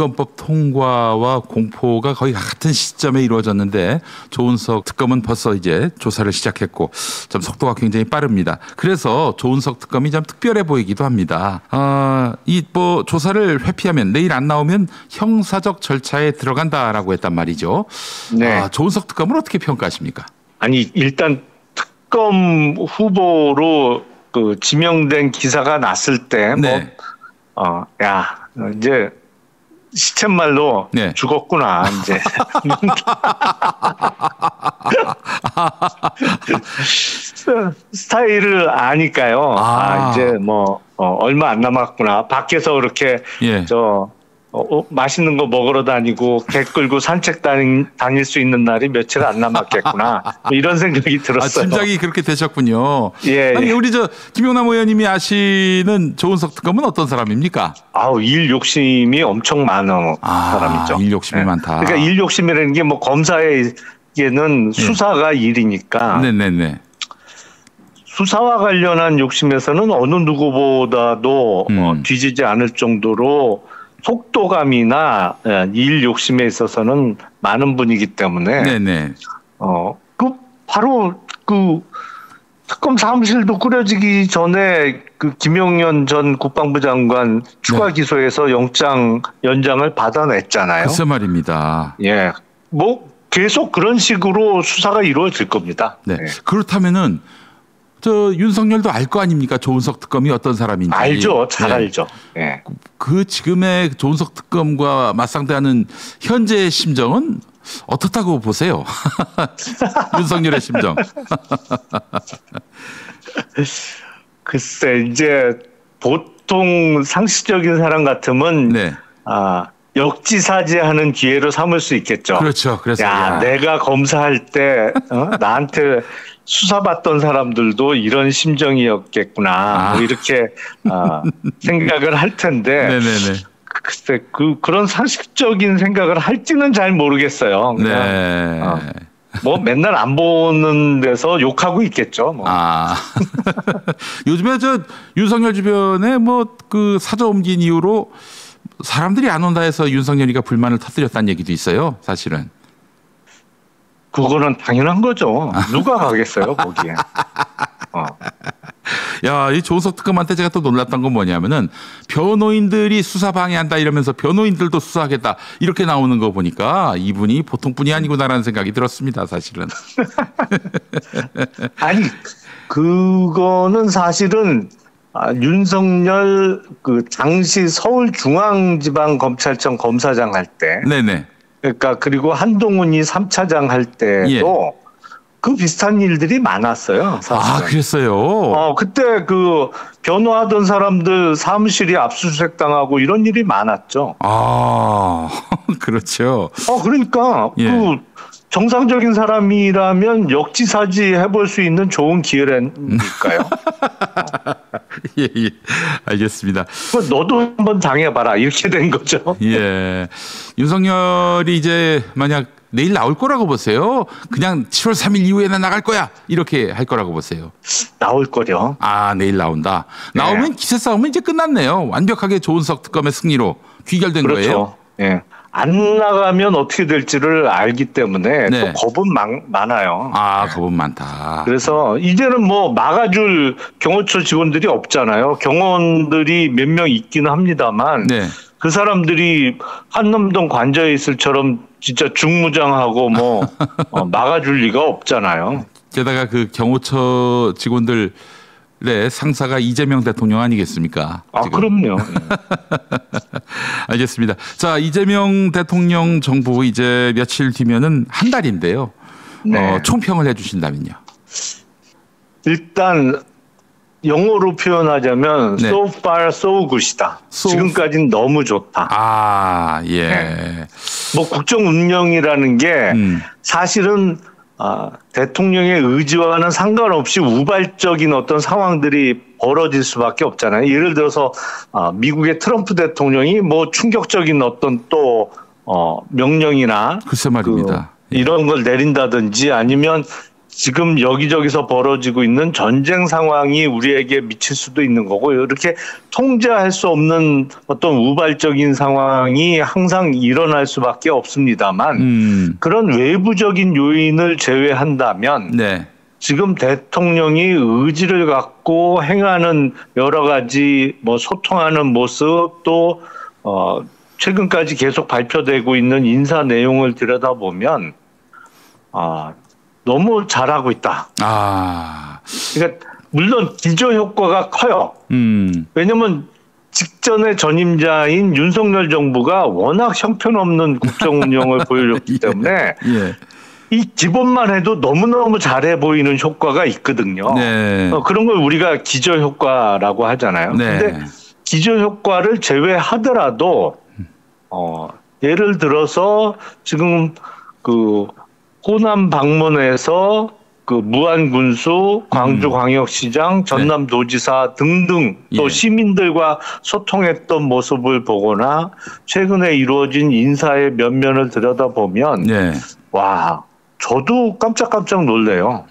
특검법 통과와 공포가 거의 같은 시점에 이루어졌는데 조은석 특검은 벌써 이제 조사를 시작했고 좀 속도가 굉장히 빠릅니다. 그래서 조은석 특검이 좀 특별해 보이기도 합니다. 이 뭐 조사를 회피하면 내일 안 나오면 형사적 절차에 들어간다라고 했단 말이죠. 네. 조은석 특검을 어떻게 평가하십니까? 아니 일단 특검 후보로 그 지명된 기사가 났을 때 네. 이제 시쳇말로 네. 죽었구나 이제. 스타일을 아니까요. 이제 뭐 얼마 안 남았구나. 밖에서 그렇게 예. 맛있는 거 먹으러 다니고 개 끌고 산책 다닐 수 있는 날이 며칠 안 남았겠구나. 뭐 이런 생각이 들었어요. 짐작이 그렇게 되셨군요. 예. 아니 우리 김용남 의원님이 아시는 조은석 특검은 어떤 사람입니까? 일 욕심이 엄청 많은 사람이죠. 일 욕심이 많다. 그러니까 일 욕심이라는 게 뭐 검사에게는 수사가 일이니까. 네네네. 수사와 관련한 욕심에서는 어느 누구보다도 뒤지지 않을 정도로 속도감이나 일 욕심에 있어서는 많은 분이기 때문에 네네. 바로 특검 사무실도 꾸려지기 전에 김용현 전 국방부 장관 추가 기소해서 영장 연장을 받아냈잖아요. 글쎄 말입니다. 예, 뭐 계속 그런 식으로 수사가 이루어질 겁니다. 네. 그렇다면은 윤석열도 알 거 아닙니까? 조은석 특검이 어떤 사람인지. 알죠. 잘 알죠. 예. 그 지금의 조은석 특검과 맞상대하는 현재의 심정은 어떻다고 보세요? 윤석열의 심정. 글쎄 이제 보통 상식적인 사람 같으면 역지사지하는 기회로 삼을 수 있겠죠. 그렇죠. 그래서 내가 검사할 때 나한테 수사받던 사람들도 이런 심정이었겠구나. 뭐 이렇게 생각을 할 텐데. 네네네. 글쎄 그런 상식적인 생각을 할지는 잘 모르겠어요. 뭐 맨날 안 보는 데서 욕하고 있겠죠. 뭐. 요즘에 윤석열 주변에 사저 옮긴 이후로 사람들이 안 온다 해서 윤석열이가 불만을 터뜨렸다는 얘기도 있어요. 사실은. 그거는 당연한 거죠. 누가 가겠어요, 거기에. 이 조은석 특검한테 제가 또 놀랐던 건 뭐냐면은 변호인들이 수사 방해한다 이러면서 변호인들도 수사하겠다 이렇게 나오는 거 보니까 이분이 보통 분이 아니구나라는 생각이 들었습니다, 사실은. 아니, 그거는 사실은 윤석열 당시 서울중앙지방검찰청 검사장 할 때. 네네. 그러니까 그리고 한동훈이 3차장 할 때도 그 비슷한 일들이 많았어요. 사실은. 그랬어요? 그때 변호하던 사람들 사무실이 압수수색 당하고 이런 일이 많았죠. 그렇죠. 그러니까 정상적인 사람이라면 역지사지 해볼 수 있는 좋은 기회라니까요. 예, 알겠습니다. 너도 한번 당해봐라 이렇게 된 거죠. 예, 윤석열이 이제 만약 내일 나올 거라고 보세요? 그냥 7월 3일 이후에는 나갈 거야 이렇게 할 거라고 보세요? 나올 거죠. 내일 나온다. 나오면 기세 싸움은 이제 끝났네요. 완벽하게 조은석 특검의 승리로 귀결된 거예요. 예. 안 나가면 어떻게 될지를 알기 때문에 또 겁은 많아요. 겁은 많다. 그래서 이제는 뭐 막아줄 경호처 직원들이 없잖아요. 경호원들이 몇 명 있기는 합니다만 그 사람들이 한남동 관저에 있을처럼 진짜 중무장하고 막아줄 리가 없잖아요. 게다가 그 경호처 직원들 상사가 이재명 대통령 아니겠습니까? 그럼요. 알겠습니다. 자, 이재명 대통령 정부 이제 며칠 뒤면은 한 달인데요. 총평을 해주신다면요. 일단 영어로 표현하자면 so far so good이다. 지금까지는 너무 좋다. 뭐 국정 운영이라는 게 사실은 대통령의 의지와는 상관없이 우발적인 어떤 상황들이 벌어질 수밖에 없잖아요. 예를 들어서 미국의 트럼프 대통령이 뭐 충격적인 어떤 또 명령이나 글쎄 말입니다. 이런 걸 내린다든지 아니면 지금 여기저기서 벌어지고 있는 전쟁 상황이 우리에게 미칠 수도 있는 거고요. 이렇게 통제할 수 없는 어떤 우발적인 상황이 항상 일어날 수밖에 없습니다만 그런 외부적인 요인을 제외한다면 네. 지금 대통령이 의지를 갖고 행하는 여러 가지 뭐 소통하는 모습 또 최근까지 계속 발표되고 있는 인사 내용을 들여다보면 너무 잘하고 있다. 그러니까 물론 기저 효과가 커요. 왜냐하면 직전에 전임자인 윤석열 정부가 워낙 형편없는 국정 운영을 보여줬기 때문에 예. 이 기본만 해도 너무너무 잘해 보이는 효과가 있거든요. 네. 그런 걸 우리가 기저 효과라고 하잖아요. 네. 근데 기저 효과를 제외하더라도 예를 들어서 지금 그 호남 방문해서 그 무안군수, 광주광역시장, 전남도지사 등등 또 시민들과 소통했던 모습을 보거나 최근에 이루어진 인사의 면면을 들여다보면 네. 와 저도 깜짝깜짝 놀래요.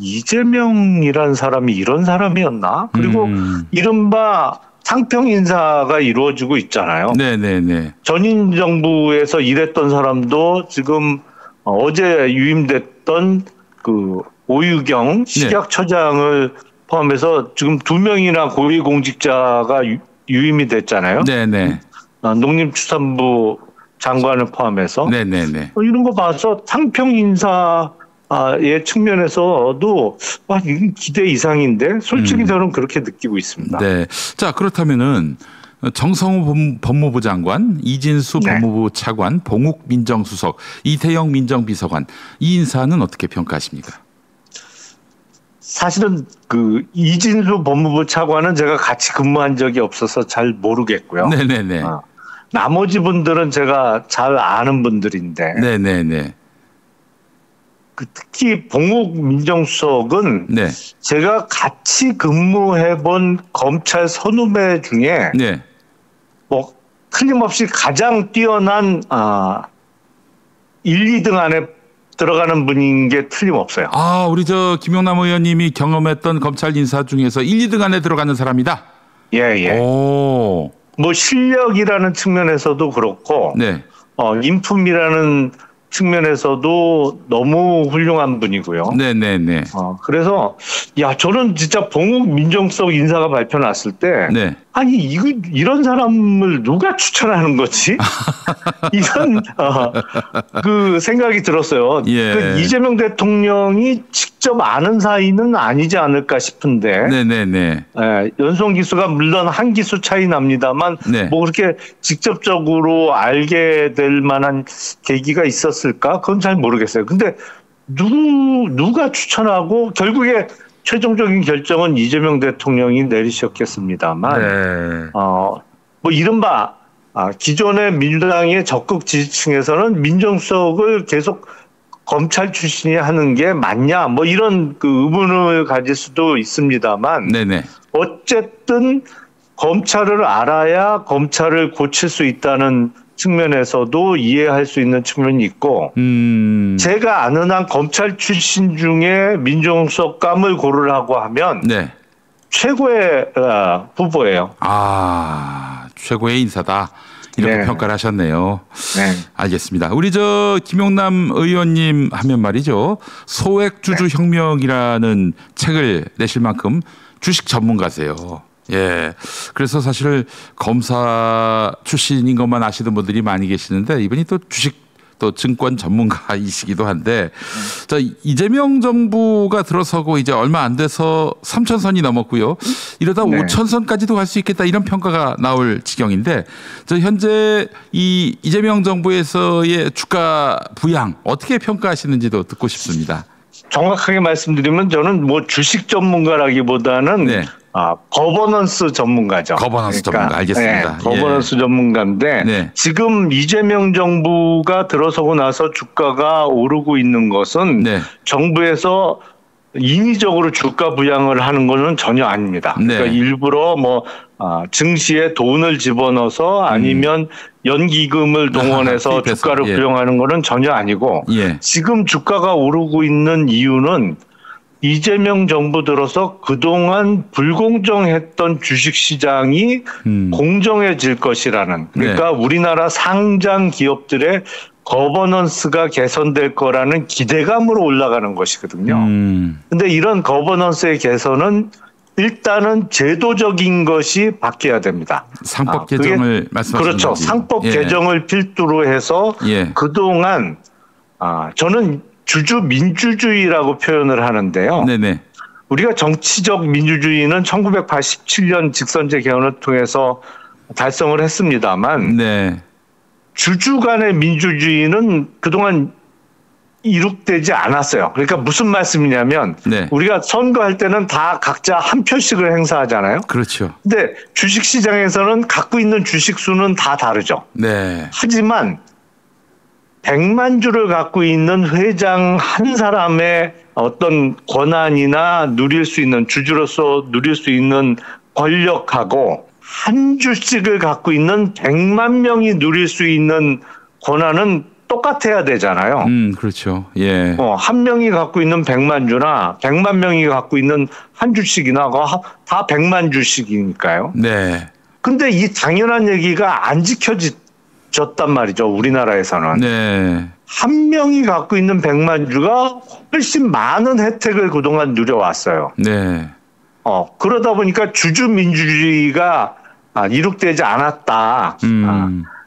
이재명이란 사람이 이런 사람이었나? 그리고 이른바 상평 인사가 이루어지고 있잖아요. 네네네. 전임 정부에서 일했던 사람도 지금 어제 유임됐던 그 오유경 식약처장을 포함해서 지금 2명이나 고위공직자가 유임이 됐잖아요. 네네. 농림축산부 장관을 포함해서. 네네네. 이런 거 봐서 상평 인사의 측면에서도 이건 기대 이상인데 솔직히 저는 그렇게 느끼고 있습니다. 네. 자 그렇다면은 정성호 법무부 장관, 이진수 네. 법무부 차관, 봉욱 민정수석, 이태영 민정비서관 이 인사는 어떻게 평가하십니까? 사실은 그 이진수 법무부 차관은 제가 같이 근무한 적이 없어서 잘 모르겠고요. 네네네. 나머지 분들은 제가 잘 아는 분들인데. 네네네. 특히 봉욱 민정수석은 네. 제가 같이 근무해본 검찰 선후배 중에 네. 뭐 틀림없이 가장 뛰어난 1, 2등 안에 들어가는 분인 게 틀림없어요. 우리 김용남 의원님이 경험했던 검찰 인사 중에서 1, 2등 안에 들어가는 사람이다? 예. 오. 뭐 실력이라는 측면에서도 그렇고 네. 인품이라는 측면에서도 너무 훌륭한 분이고요. 네네네. 그래서 저는 진짜 봉욱 민정수석 인사가 발표 났을 때 네. 아니 이런 사람을 누가 추천하는 거지? 이런 그 생각이 들었어요. 예. 그 이재명 대통령이 직접 아는 사이는 아니지 않을까 싶은데. 네네네. 연수원 기수가 물론 한 기수 차이 납니다만 네. 뭐 그렇게 직접적으로 알게 될 만한 계기가 있었을까? 그건 잘 모르겠어요. 근데 누가 추천하고 결국에 최종적인 결정은 이재명 대통령이 내리셨겠습니다만, 네. 뭐 이른바 기존의 민주당의 적극 지지층에서는 민정수석을 계속 검찰 출신이 하는 게 맞냐, 뭐 이런 그 의문을 가질 수도 있습니다만, 네네. 어쨌든 검찰을 알아야 검찰을 고칠 수 있다는 측면에서도 이해할 수 있는 측면이 있고 제가 아는 한 검찰 출신 중에 민정수석감을 고르라고 하면 네. 최고의 후보예요. 최고의 인사다. 이렇게 네. 평가를 하셨네요. 네. 알겠습니다. 우리 김용남 의원님 하면 말이죠. 소액주주혁명이라는 책을 내실 만큼 주식 전문가세요. 예. 그래서 사실 검사 출신인 것만 아시는 분들이 많이 계시는데 이분이 또 주식 또 증권 전문가이시기도 한데 자, 이재명 정부가 들어서고 이제 얼마 안 돼서 3,000선이 넘었고요. 이러다 네. 5,000선까지도 갈 수 있겠다 이런 평가가 나올 지경인데 현재 이 이재명 정부에서의 주가 부양 어떻게 평가하시는지도 듣고 싶습니다. 정확하게 말씀드리면 저는 뭐 주식 전문가라기보다는 네. 거버넌스 전문가죠. 거버넌스 전문가 알겠습니다. 네, 거버넌스 전문가인데 네. 지금 이재명 정부가 들어서고 나서 주가가 오르고 있는 것은 네. 정부에서 인위적으로 주가 부양을 하는 것은 전혀 아닙니다. 네. 그러니까 일부러 뭐 증시에 돈을 집어넣어서 아니면 연기금을 동원해서 주가를 부양하는 것은 전혀 아니고 지금 주가가 오르고 있는 이유는 이재명 정부 들어서 그동안 불공정했던 주식시장이 공정해질 것이라는, 그러니까 우리나라 상장 기업들의 거버넌스가 개선될 거라는 기대감으로 올라가는 것이거든요. 근데 이런 거버넌스의 개선은 일단은 제도적인 것이 바뀌어야 됩니다. 상법 개정을 말씀하시는 그렇죠. 거지. 상법 개정을 필두로 해서 그동안 저는 주주 민주주의라고 표현을 하는데요. 네네. 우리가 정치적 민주주의는 1987년 직선제 개헌을 통해서 달성을 했습니다만 주주 간의 민주주의는 그동안 이룩되지 않았어요. 그러니까 무슨 말씀이냐면 우리가 선거할 때는 다 각자 한 표씩을 행사하잖아요. 그렇죠. 근데 주식시장에서는 갖고 있는 주식 수는 다 다르죠. 하지만 100만 주를 갖고 있는 회장 한 사람의 어떤 권한이나 누릴 수 있는, 주주로서 누릴 수 있는 권력하고 한 주씩을 갖고 있는 100만 명이 누릴 수 있는 권한은 똑같아야 되잖아요. 그렇죠. 한 명이 갖고 있는 100만 주나 100만 명이 갖고 있는 한 주씩이나 다 100만 주씩이니까요. 근데 이 당연한 얘기가 안 지켜졌단 말이죠. 우리나라에서는. 한 명이 갖고 있는 100만 주가 훨씬 많은 혜택을 그동안 누려왔어요. 그러다 보니까 주주 민주주의가 이룩되지 않았다.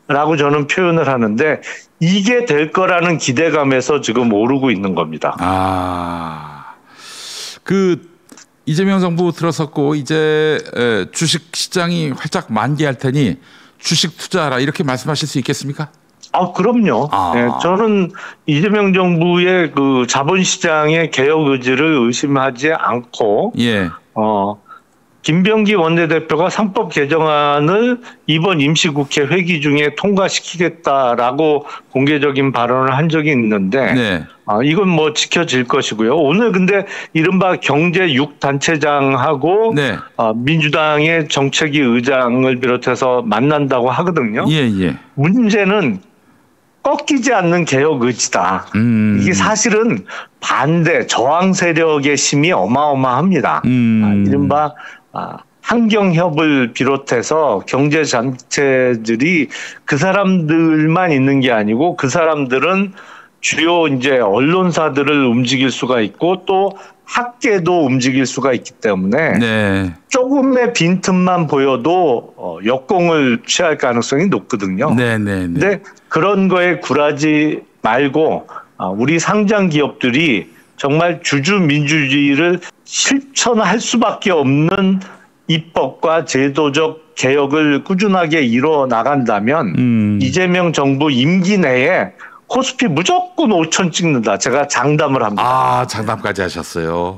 라고 저는 표현을 하는데 이게 될 거라는 기대감에서 지금 오르고 있는 겁니다. 이재명 정부 들어섰고 이제 주식 시장이 활짝 만개할 테니 주식 투자하라 이렇게 말씀하실 수 있겠습니까? 그럼요. 저는 이재명 정부의 그 자본시장의 개혁 의지를 의심하지 않고 김병기 원내대표가 상법 개정안을 이번 임시국회 회기 중에 통과시키겠다라고 공개적인 발언을 한 적이 있는데 이건 뭐 지켜질 것이고요. 오늘 근데 이른바 경제 6단체장하고 민주당의 정책위 의장을 비롯해서 만난다고 하거든요. 문제는 꺾이지 않는 개혁 의지다. 이게 사실은 반대, 저항 세력의 힘이 어마어마합니다. 이른바 환경협을 비롯해서 경제단체들이 그 사람들만 있는 게 아니고 그 사람들은 주요 이제 언론사들을 움직일 수가 있고 또 학계도 움직일 수가 있기 때문에 조금의 빈틈만 보여도 역공을 취할 가능성이 높거든요. 근데 그런 거에 굴하지 말고 우리 상장 기업들이 정말 주주 민주주의를 실천할 수밖에 없는 입법과 제도적 개혁을 꾸준하게 이뤄 나간다면 이재명 정부 임기 내에 코스피 무조건 5천 찍는다. 제가 장담을 합니다. 장담까지 하셨어요.